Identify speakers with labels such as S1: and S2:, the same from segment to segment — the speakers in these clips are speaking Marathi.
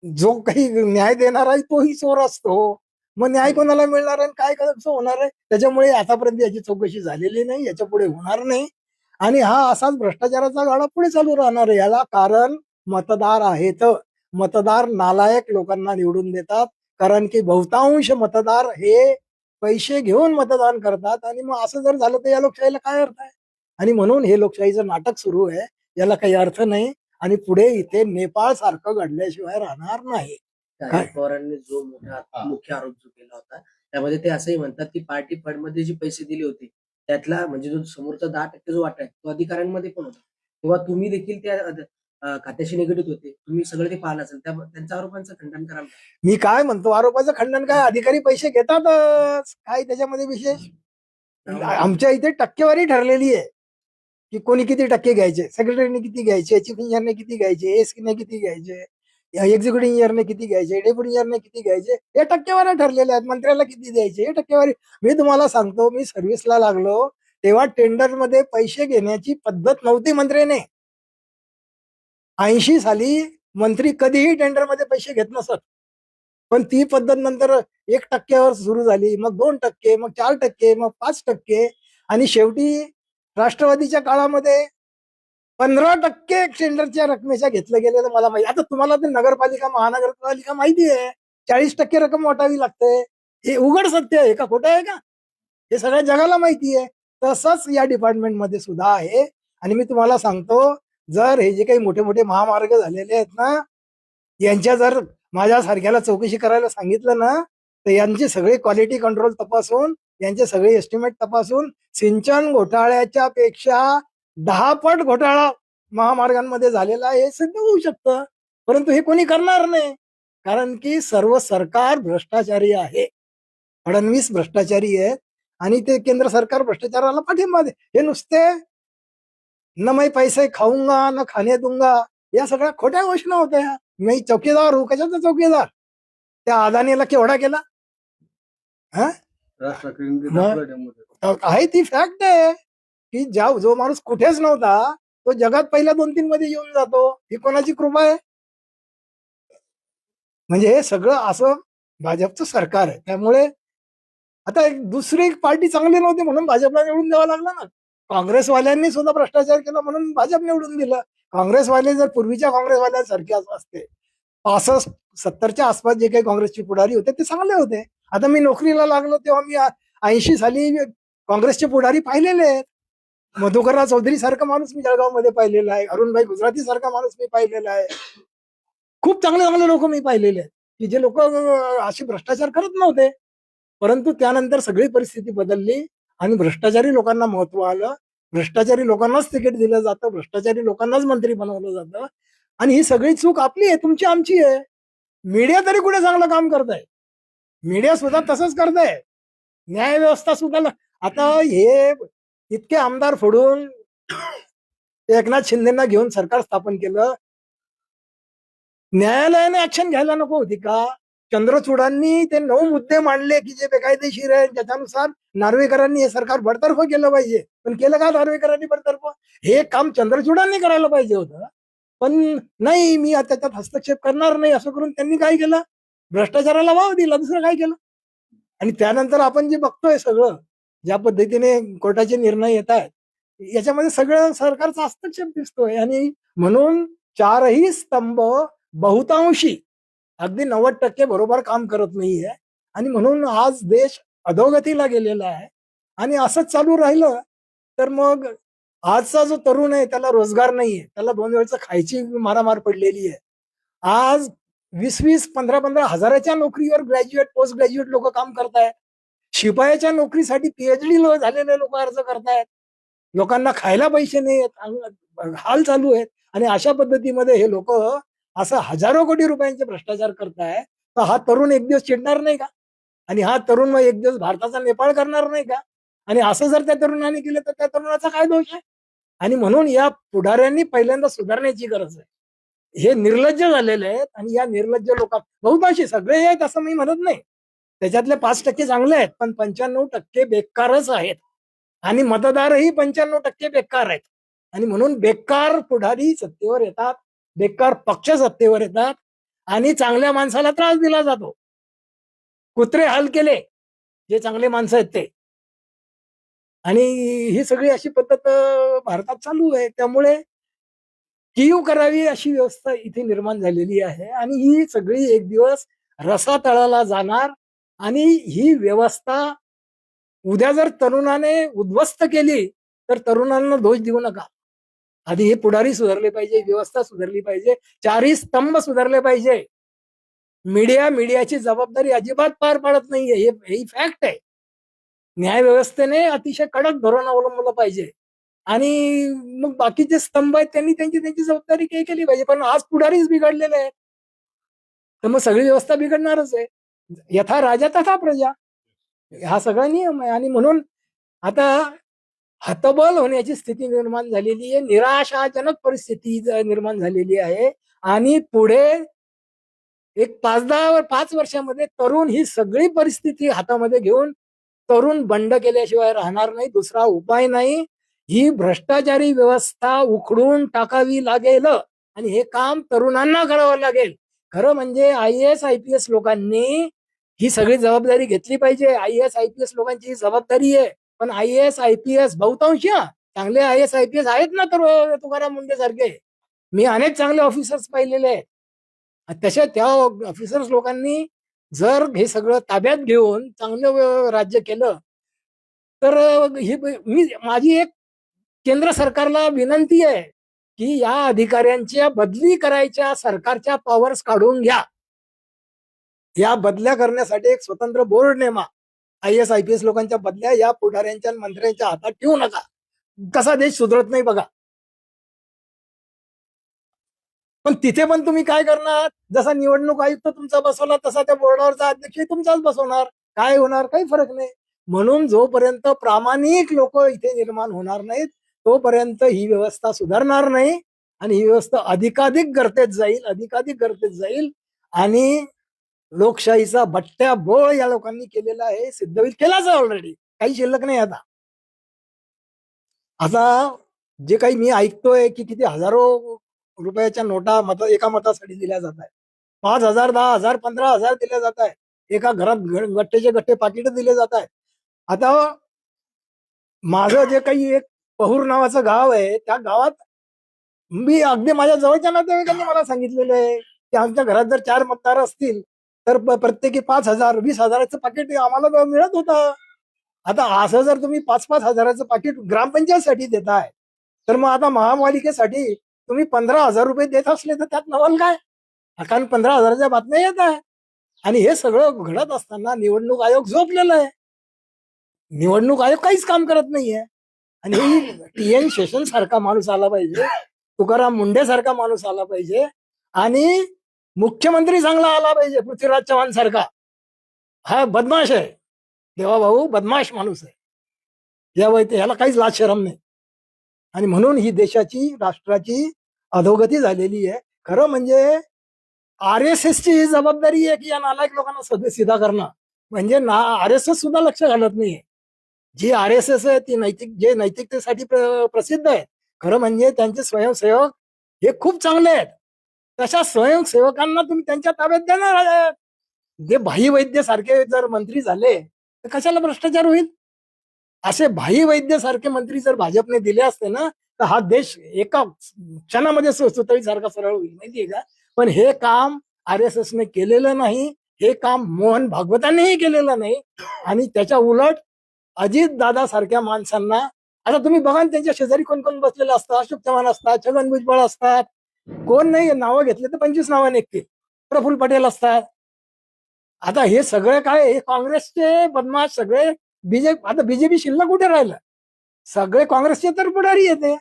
S1: जो काही न्याय देणारा आहे तोही चोर असतो. मग न्याय कोणाला मिळणार आहे आणि काय कसं होणार आहे? त्याच्यामुळे आतापर्यंत याची चौकशी झालेली नाही, याच्या पुढे होणार नाही. आणि हा असाच भ्रष्टाचाराचा गाडा पुढे चालू राहणार आहे. याला कारण मतदार आहेत. मतदार नालायक लोकांना निवडून देतात, कारण की बहुतांश मतदार हे पैसे घेऊन मतदान करतात. आणि मग असं जर झालं तर या लोकशाहीला काय अर्थ आहे? आणि म्हणून हे लोकशाहीचं नाटक सुरू आहे, याला काही अर्थ नाही. आणि पुढे इथे नेपाळ सारखं घडल्याशिवाय राहणार नाही.
S2: शरद पवारांनी जो मुख्य आरोप जो केला होता त्यामध्ये ते असंही म्हणतात की पार्टी फंड मध्ये जे पैसे दिले होते त्यातला म्हणजे जो समोरचा 10% जो वाटा आहे तो अधिकाऱ्यांमध्ये पण होता. तेव्हा तुम्ही देखील त्या खात्याशी निगडीत होते. तुम्ही सगळं ते पाहिलं असेल. त्यांच्या आरोपांचं खंडन करा.
S1: मी काय म्हणतो, आरोपाचं खंडन काय? अधिकारी पैसे घेतातच, काय त्याच्यामध्ये विशेष? आमच्या इथे टक्केवारी ठरलेली आहे की कोणी किती टक्के घ्यायचे, सेक्रेटरीने किती घ्यायचे, चीफ इंजिनियरने किती घ्यायचे, एसने किती घ्यायचे, एक्झिक्युटिव्ह इंजिनियरने किती घ्यायचे, डेप्युटी इंजिनियरने किती घ्यायचे, हे टक्केवारी ठरलेल्या आहेत. मंत्र्याला किती द्यायचे हे टक्केवारी. मी तुम्हाला सांगतो, मी सर्व्हिसला लागलो तेव्हा टेंडर मध्ये पैसे घेण्याची पद्धत नव्हती मंत्र्याने. 80 साली मंत्री कधीही टेंडरमध्ये पैसे घेत नसत. पण ती पद्धत नंतर 1% सुरू झाली, मग 2%, मग 4%, मग 5%. आणि शेवटी राष्ट्रवादीच्या काळामध्ये 15% टेंडरच्या रकमेच्या घेतलं गेलेलं मला माहिती. आता तुम्हाला ते नगरपालिका महानगरपालिका माहिती आहे, 40% रक्कम वाटावी लागते. हे उघड सत्य आहे का, खोटं आहे का? हे सगळ्या जगाला माहिती आहे. तसंच या डिपार्टमेंटमध्ये सुद्धा आहे. आणि मी तुम्हाला सांगतो, जर हे जे काही मोठे मोठे महामार्ग झालेले आहेत ना, यांच्या जर माझ्यासारख्याला चौकशी करायला सांगितलं ना, तर यांचे सगळे क्वालिटी कंट्रोल तपासून, यांचे सगळे एस्टिमेट तपासून, सिंचन घोटाळ्याच्या पेक्षा 10 पट घोटाळा महामार्गांमध्ये झालेला आहे हे सिद्ध होऊ शकतं. परंतु हे कोणी करणार नाही, कारण की सर्व सरकार भ्रष्टाचारी आहे. फडणवीस भ्रष्टाचारी आहेत आणि ते केंद्र सरकार भ्रष्टाचाराला पाठिंबा दे. हे नुसते न मैं पैसे खाऊंगा न खाने दूंगा या सगळ्या खोट्या घोषणा होत्या. मी चौकीदार हूं. कशाचा चौकीदार? त्या अदानीला केवढा केला? हा, आहे ती फॅक्ट आहे की जो माणूस कुठेच नव्हता तो जगात पहिल्या 2-3 मध्ये येऊन जातो. ही कोणाची कृपा आहे? म्हणजे हे सगळं असं भाजपचं सरकार आहे. त्यामुळे आता एक दुसरी पार्टी चांगली नव्हती म्हणून भाजपला निवडून द्यावं लागलं ना. काँग्रेसवाल्यांनी सुद्धा भ्रष्टाचार केला म्हणून भाजप निवडून दिलं. काँग्रेसवाले जर पूर्वीच्या काँग्रेसवाल्यांसारखे असते, 65-70च्या आसपास जे काही काँग्रेसचे पुढारी होते ते चांगले होते. आता मी नोकरीला लागलो तेव्हा मी 80 साली काँग्रेसचे पुढारी पाहिलेले आहेत. मधुकरराव चौधरी सारखा माणूस मी जळगावमध्ये पाहिलेला आहे. अरुणभाई गुजराती सारखा माणूस मी पाहिलेला आहे. खूप चांगले चांगले लोक मी पाहिलेले आहेत की जे लोक अशी भ्रष्टाचार करत नव्हते. परंतु त्यानंतर सगळी परिस्थिती बदलली आणि भ्रष्टाचारी लोकांना महत्व आलं. भ्रष्टाचारी लोकांनाच तिकीट दिलं जातं, भ्रष्टाचारी लोकांनाच मंत्री बनवलं जातं. आणि ही सगळी चूक आपली आहे, तुमची आमची आहे. मीडिया तरी कुठे चांगलं काम करत आहे? मीडिया सुद्धा तसंच करत आहे. न्याय व्यवस्था सुद्धा आता हे इतके आमदार फोडून एकनाथ शिंदेना घेऊन सरकार स्थापन केलं. न्यायालयाने ऍक्शन घ्यायला नको होती का? चंद्रचूडांनी ते 9 मुद्दे मांडले की जे बेकायदेशीर आहे, ज्याच्यानुसार नार्वेकरांनी हे सरकार बडतर्फ केलं पाहिजे. पण केलं का नार्वेकरांनी बडतर्फ? हे काम चंद्रचूडांनी करायला पाहिजे होतं. पण नाही, मी त्याच्यात हस्तक्षेप करणार नाही असं करून त्यांनी काय केलं? भ्रष्टाचाराला वाव दिला, दुसरं काय केलं? आणि त्यानंतर आपण जे बघतोय सगळं, ज्या पद्धतीने कोर्टाचे निर्णय येत आहेत, याच्यामध्ये सगळं सरकारचा हस्तक्षेप दिसतोय. आणि म्हणून 4ही स्तंभ बहुतांशी, अगदी 90% बरोबर काम करत नाहीये. आणि म्हणून आज देश अधोगतीला गेलेला आहे. आणि असंच चालू राहिलं तर मग आजचा जो तरुण आहे त्याला रोजगार नाहीये, त्याला 2 वेळचं खायची मारामार पडलेली आहे. आज 20-20, 15-15 हजाराच्या नोकरीवर ग्रॅज्युएट, पोस्ट ग्रॅज्युएट लोक काम करतायत. शिपायाच्या नोकरीसाठी पीएचडी झालेले लोक अर्ज करतायत. लोकांना खायला पैसे नाही आहेत, हाल चालू आहेत. आणि अशा पद्धतीमध्ये हे लोक असं हजारो कोटी रुपयांचे भ्रष्टाचार करताय. तर हा तरुण एक दिवस चिडणार नाही का? आणि हा तरुण मग एक दिवस भारताचा नेपाळ करणार नाही का? आणि असं जर त्या तरुणाने केलं तर त्या तरुणाचा काय दोष आहे? आणि म्हणून या पुढाऱ्यांनी पहिल्यांदा सुधारण्याची गरज आहे. हे निर्लज्ज झालेले आहेत आणि या निर्लज्ज लोकांना बहुतांशी, सगळे आहेत असं मी म्हणत नाही, त्याच्यातले 5% चांगले आहेत, पण 95% बेकारच आहेत. आणि मतदारही 95% बेकार आहेत. आणि म्हणून बेकार पुढारी सत्तेवर येतात, बेकार पक्ष सत्तेवर येतात. आणि चांगल्या माणसाला त्रास दिला जातो. कुत्रे हाल केले जे चांगले माणसं आहेत ते. आणि ही सगळी अशी पद्धत भारतात चालू आहे. त्यामुळे कीव करावी अशी व्यवस्था इथे निर्माण झालेली आहे आणि ही सगळी एक दिवस रसातळाला जाणार. आणि ही व्यवस्था उद्या जर तरुणाने उद्ध्वस्त केली तर तरुणांना दोष देऊ नका. आधी हे पुढारी सुधारले पाहिजे, व्यवस्था सुधारली पाहिजे, चारही स्तंभ सुधारले पाहिजे. मीडियाची जबाबदारी अजिबात पार पाडत नाहीये, ही फॅक्ट आहे. न्याय व्यवस्थेने अतिशय कडक धोरण अवलंबलं पाहिजे. आणि मग बाकीचे स्तंभ आहेत त्यांनी त्यांची त्यांची जबाबदारी काही केली पाहिजे. पण आज पुढारीच बिघडलेले आहेत, तर मग सगळी व्यवस्था बिघडणारच आहे. यथा राजा तथा प्रजा, हा सगळा नियम आहे. आणि म्हणून आता हतबल होण्याची स्थिती निर्माण झालेली आहे, निराशाजनक परिस्थिती निर्माण झालेली आहे. आणि पुढे एक 5 वर्षामध्ये तरुण ही सगळी परिस्थिती हातामध्ये घेऊन तरुण बंड केल्याशिवाय राहणार नाही. दुसरा उपाय नाही. ही भ्रष्टाचारी व्यवस्था उखडून टाकावी लागेल आणि हे काम तरुणांना करावं लागेल. खरं म्हणजे IAS IPS लोकांनी ही सगळी जबाबदारी घेतली पाहिजे. IAS IPS लोकांची ही जबाबदारी आहे. पण IAS IPS बहुतांश चांगले IAS IPS आहेत ना, तर तुकाराम मुंडे सारखे मी अनेक चांगले ऑफिसर्स पाहिलेले आहेत. तशा त्या ऑफिसर्स लोकांनी जर हे सगळं ताब्यात घेऊन चांगलं राज्य केलं तर ही माझी एक केंद्र सरकारला विनंती आहे की या अधिकाऱ्यांच्या बदली करायच्या सरकारच्या पॉवर्स काढून घ्या. या बदल्या करण्यासाठी एक स्वतंत्र बोर्ड नेमा. IAS IPS लोकांच्या बदल्या या पुढाऱ्यांच्या मंत्र्यांच्या हातात ठेवू नका. कसा देश सुधरत नाही बघा. पण तिथे पण तुम्ही काय करणार? जसा निवडणूक आयुक्त तुमचा बसवला तसा त्या बोर्डावरचा अध्यक्ष तुमचाच बसवणार. काय होणार? काही फरक नाही. म्हणून जोपर्यंत प्रामाणिक लोक इथे निर्माण होणार नाहीत तोपर्यंत ही व्यवस्था सुधारणार नाही. आणि ही व्यवस्था अधिकाधिक गर्तेत जाईल आणि लोकशाहीचा बट्ट्या बोळ या लोकांनी केलेला आहे, सिद्ध होईल. केलाच आहे ऑलरेडी, काही शिल्लक नाही. आता जे काही मी ऐकतोय की किती हजारो रुपयाच्या नोटा एका मतासाठी दिल्या जात आहेत. 5,000, 10,000, 15,000 दिले जात आहे. एका घरात गट्टेचे गट्टे पाकिट दिले जात आहेत. आता माझं जे काही एक पहूर नावाचं गाव आहे त्या गावात मी अगदी माझ्या जवळच्या नातेवाईकांनी मला सांगितलेलं आहे की आमच्या घरात जर 4 मतदार असतील तर प्रत्येकी 5,000, 20,000चं पाकिट आम्हाला मिळत होतं. आता असं जर तुम्ही 5-5 हजाराचं पाकिट ग्रामपंचायतसाठी देताय तर मग आता महापालिकेसाठी तुम्ही 15,000 रुपये देत असले तर त्यात नवल काय? कारण 15,000च्या बातम्या येत आहे. आणि हे सगळं घडत असताना निवडणूक आयोग झोपलेला आहे. निवडणूक आयोग काहीच काम करत नाहीये. आणि TN शेषन सारखा माणूस आला पाहिजे, तुकाराम मुंडे सारखा माणूस आला पाहिजे आणि मुख्यमंत्री चांगला आला पाहिजे, पृथ्वीराज चव्हाण सारखा. हा बदमाश आहे, देवाभाऊ बदमाश माणूस आहे. ह्याला काहीच लाज शरम नाही. आणि म्हणून ही देशाची राष्ट्राची अधोगती झालेली आहे. खरं म्हणजे RSS ची ही जबाबदारी आहे की या नालायक लोकांना सिधा करणं. म्हणजे RSS सुद्धा लक्ष घालत नाहीये. जी RSS आहे ती नैतिकतेसाठी प्रसिद्ध आहे. खरं म्हणजे त्यांचे स्वयंसेवक हे खूप चांगले आहेत. तशा स्वयंसेवकांना तुम्ही त्यांच्या ताब्यात देणार आहे. जे भाई वैद्य सारखे जर मंत्री झाले तर कशाला भ्रष्टाचार होईल? असे भाई वैद्य सारखे मंत्री जर भाजपने दिले असते ना तर हा देश एका क्षणामध्ये सुतळी सारखा सरळ होईल, माहितीये का? पण हे काम RSS ने केलेलं नाही. हे काम मोहन भागवतांनीही केलेलं नाही. आणि त्याच्या उलट अजित दादा सारख्या माणसांना आता तुम्ही बघा ना, त्यांच्या शेजारी कोण कोण बसलेलं असतं. अशोक चव्हाण असतात, छगन भुजबळ असतात. कोण नाही नावं घेतले तर 25 नावं निघतील. प्रफुल्ल पटेल असतात. आता हे सगळे काय? हे काँग्रेसचे बदमाश सगळे. आता बीजेपी शिल्लक कुठे राहिलं? सगळे काँग्रेसचे तर पुढारी येते.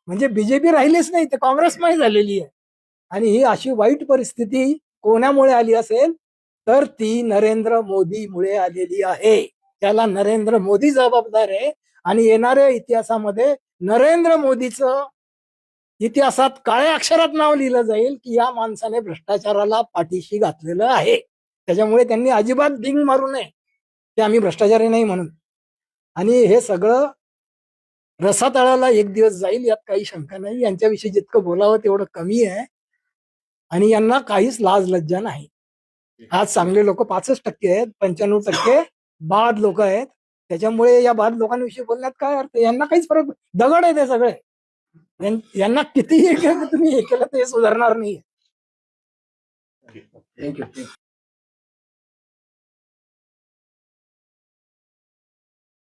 S1: म्हणजे बीजेपी राहिलीच नाही, तर काँग्रेसमय झालेली आहे. आणि ही अशी वाईट परिस्थिती कोणामुळे आली असेल तर ती नरेंद्र मोदीमुळे आलेली आहे. त्याला नरेंद्र मोदी जबाबदार आहे. आणि येणाऱ्या इतिहासामध्ये नरेंद्र मोदीचं इतिहासात काळ्या अक्षरात नाव लिहिलं जाईल की या माणसाने भ्रष्टाचाराला पाठीशी घातलेलं आहे. त्याच्यामुळे त्यांनी अजिबात डिंग मारू नये की आम्ही भ्रष्टाचारी नाही म्हणून. आणि हे सगळं रसातळाला एक दिवस जाईल, यात काही शंका नाही. यांच्याविषयी जितकं बोलावं तेवढं कमी आहे. आणि यांना काहीच लाज लज्जा नाही. आज चांगले लोक 65% आहेत, 95% बाद लोक आहेत. त्याच्यामुळे या बाद लोकांविषयी बोलण्यात काय अर्थ? यांना काहीच फरक, दगड आहे ते सगळे. यांना कितीही तुम्ही हे केलं ते सुधारणार नाही.
S2: थँक्यू.